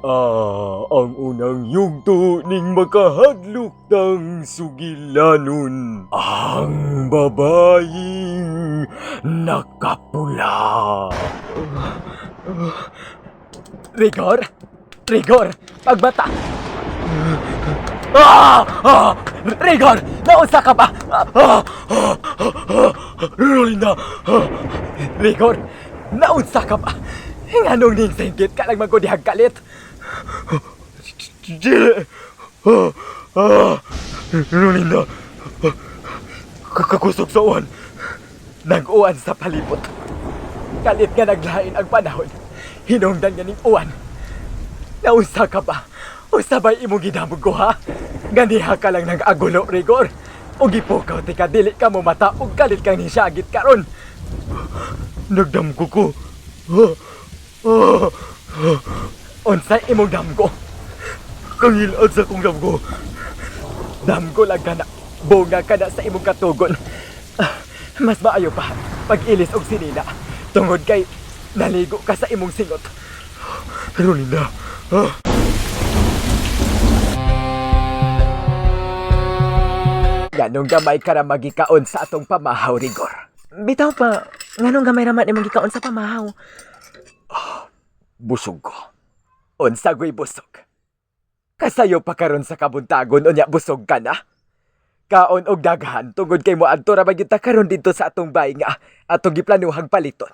Ang unang yugto ning makahadlok tang sugilanon. Ang babaeng nakapula. Rigor? Rigor! Pagbata! Rigor! Nausa ka ba? Rolinda! Rigor! Nausa ka ba? Nganong ning singgit ka lang magkudihag kalit? Dili! Rolinda! Kakusog sa uwan! Nag-uwan sa palibot. Kalit nga naglain ang panahon. Hinungdan nga ning uwan. Nausa ka ba? O sabay imong gidamog ko ha? Ganiha ka lang nag-agulo, Rigor. O gipukaw ti ka dili ka mo mata o kalit kang nisyagit karon. Nagdamgo ko! Unsay imong damgo? Kangilad sa kong damgo! Damgo lang ka na. Bunga ka na sa imong katugon. Mas maayo pa pag-ilis og sinina. Tungod kay naligo ka sa imong singot. Rolinda! Ganong gamay ka ra magikaon sa atong pamahaw, Rigor. Bitaw pa, nganong gamay raman imong gikaon sa pamahaw? Busog ko. Unsa go'y busog? Kasayo pa karon sa kabuntagon unya busog ka na? Kaon og daghan tungod kay moadto ra magyud ta karon dito sa atong bahay nga atong giplanuhang paliton.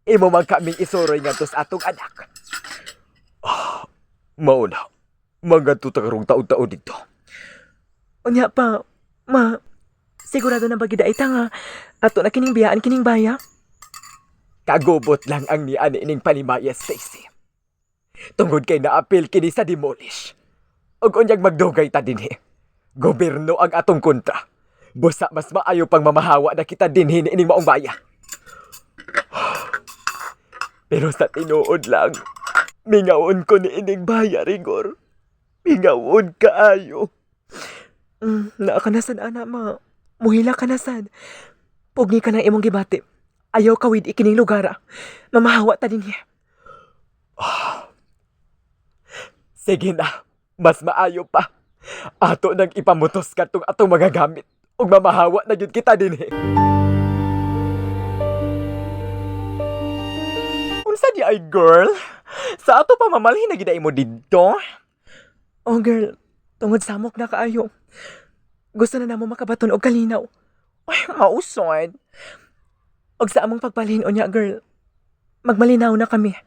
Imo man kaming isuroy ngadto sa atong anak. Mauna, magadto ta karong taon-taon dito. Unya pa, sigurado na bagida ita nga ato na kining biyaan kining baya? Kagubot lang ang ni ani ining panimaya, Stacy. Tungod kay naapil kini sa demolish. Og unyag magdugay ta dinhi. Gobyerno ang atong kontra. Busa mas maayo pang mamahawa na kita dinhi ni ining maong baya. Pero sa tinuod lang, mingawon ko ni ining baya, Rigor. Mingawon kaayo. Naa ka na sad, ana, muhila ka na sad. Pugni ka ng imong gibati. Ayaw kawid ikining lugar. Mamahawa ta dinhi. Sige na, mas maayo pa. Ato nang ipamutos ka tong atong mga gamit. Ug mamahawa na yun kita dinhi. Unsa di ay, girl? Sa ato pa mamalhin na giday mo didto? Oh girl, tungod samok na kaayo. Gusto na namo makabaton og kalinaw. Ay, mausod. Og sa among pagbalhin unya, girl, magmalinaw na kami.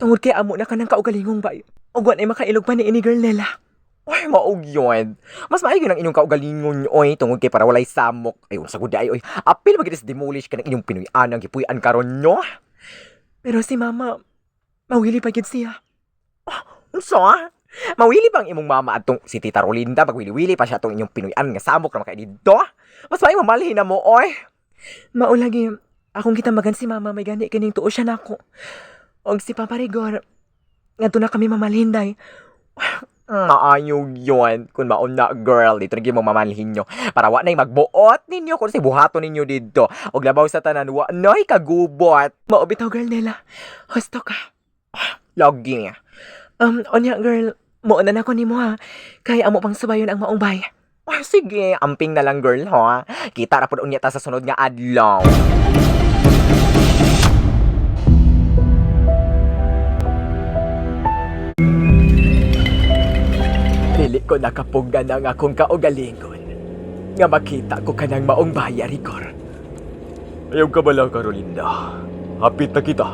Tungod kay amo na ka ng kaugalingong bay. Og wa ay makailog pa ni ini girl nila. Ay, maog yun. Mas maayo ng inyong kaugalingon, oy, tungod kay para walay samok. Ayun, sa guday, oy. Apil magitis demolish ka ng inyong pinuyan ang gipuyan karon nyo. Pero si mama, mawili pa gid siya. Unsa? Mawili bang imong mama atong si Tita Rolinda magwili-wili pa siya atong inyong pinuyan nga samok na makay dito? Mas maayo mamalhin na mo, oy. Maulagi, akong kitambagan si mama may gani kining tuo siya nako. Og si Papa Rigor, ngadto na kami mamalhinday. Maayo yun. Kung maon na, girl, dito rin mo mamalhin nyo. Para wa na'y magbuot ninyo kung si buhato ninyo dito. Og labaw sa tanan, wa na'y kagubot. Maubitaw girl nila. Husto ka. Lagi. Onya girl, muonan ako nimo ha. Kaya amo pang subayon ang maong bay. Ay, sige, amping na lang, girl, ha? Kita ra po unya ta sa sunod nga adlaw. Dili ko nakapugan ang akong kaugalingon. Nga makita ko kanang maong baya, Rigor. Ayaw ka bala, Carolinda. Hapit na kita.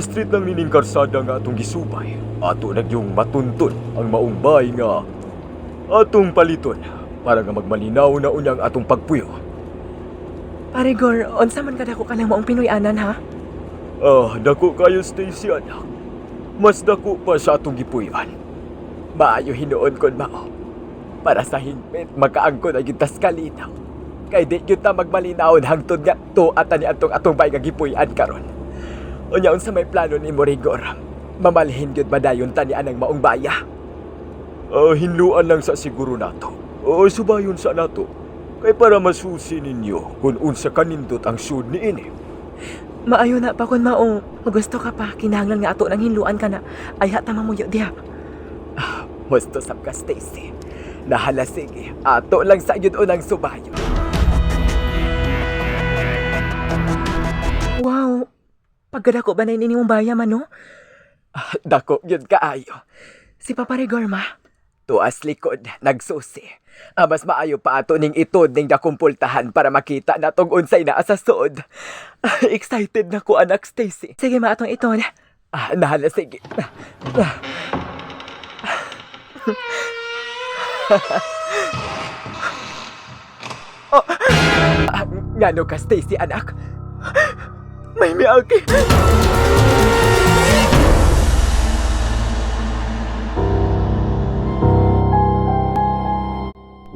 Street lang nining karsada nga atong gisubay. Ato nagyong matuntun ang maong bay nga atong paliton para nga magmalinaw na unyang atong pagpuyo. Parigor, unsa man kadako ka ng maong Pinoy-anan ha? Dako kayo, Stacy, anak. Mas dako pa sa atong gipuyan. Maayo hinuon kon mao. Para sa hingpit, makaangkon ay gintas kalinaw. Kay di yun ta magmalinaon hangtod nga to at ni atong bay nga gipuy-an karon. Unyaon sa may plano ni Rigor, mamalhin yun madayon ta ni anang maong baya. Hinluan lang sa siguro nato. Subayon sa nato. Kay para masusi ninyo kung unsa kanindot ang sud ni ini. Maayo na pa kun mao. Gusto ka pa, kinahanglan nga ato nang hinluan ka na. Ay hata mamuyo diha. Husto sab ka, Stacy. Nahala sige, ato lang sa yun unang subayo. Wow. Pagkadako ba na ininimong baya man, no? Dako yun kaayo. Si Papa Regorma. Tuas likod, nagsusi. Mas maayo pa ato ning itod ning dakumpultahan para makita na tong unsay naa sa suod. Excited na ko, anak Stacy. Sige maatong iton. Nahala sige. Ngano ka, Stacy, anak? May miagi.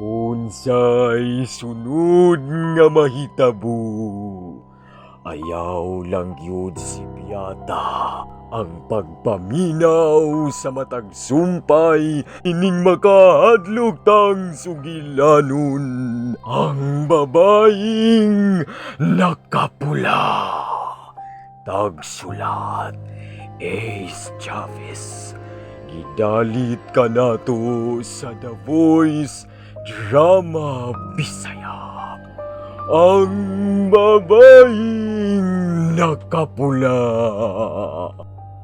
Unsay sunod nga mahitabo. Ayaw lang yun si Piata. Ang pagpaminaw sa matag sumpay, ining makahadlok tang sugilanon. Ang babaeng nakapula. Tagsulat, Ace Chavez. Gidalit ka nato sa The Voice Drama Bisaya. Ang babaeng nakapula.